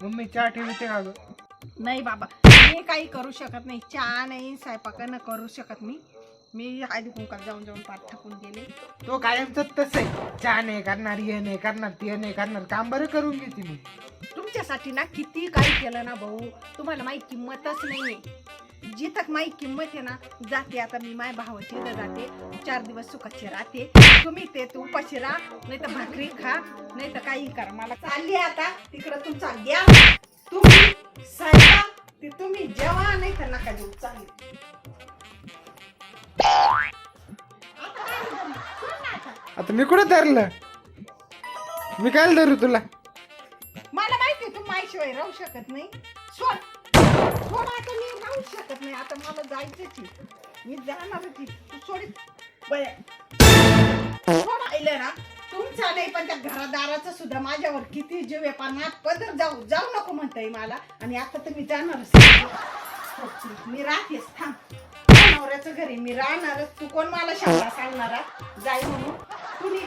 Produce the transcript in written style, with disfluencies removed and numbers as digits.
Mummy चहा ठेवते का ग? नाही बाबा, मी काही करू शकत नाही. चहा नाही, स्वयंपाक करू शकत मी हळदी कुंकात जाऊन जाऊन पाठ थकून गेले. तो कायमच तस आहे, चहा नाही करणार, हे नाही करणार, ते नाही करणार. काम बरं करून घेते मी. तुमच्यासाठी ना किती काही केलं ना भाऊ, तुम्हाला माझी किंमतच नाहीये. जिथं माझी किंमत आहे ना, जाते आता मी माझ्या भावाची इथं जाते, 4 दिवस सुखाचे राहते. तुम्ही ते तू उपाशी राहा, नाही तर भाकरी खा, नाही तर काही करा. मला चालली आता तिकडं. तुमचा घ्या, तुम्ही सायबा, ते तुम्ही जेवा, नाही तर नका जेऊ. चालली आता मी कुठं धरलं? मी काय धरू तुला? मला माहिती तू माझ्याशिवाय राहू शकत नाही. सोड आता, मी राहू शकत नाही. आता मला जायचंच आहे, मी जाणारच आहे. तू सोडित सोड आईलं ना. तुमचा नाही पण त्या घरादाराचा सुद्धा माझ्यावर किती जीव आहे. पण पदर जाऊ नको म्हणताय मला. आणि आता तर मी जाणारच. मी राहतेस, थांब. नवऱ्याचं घरी मी राहणारच. तू कोण मला शाळा सांगणारा जाई म्हणून? तुम्ही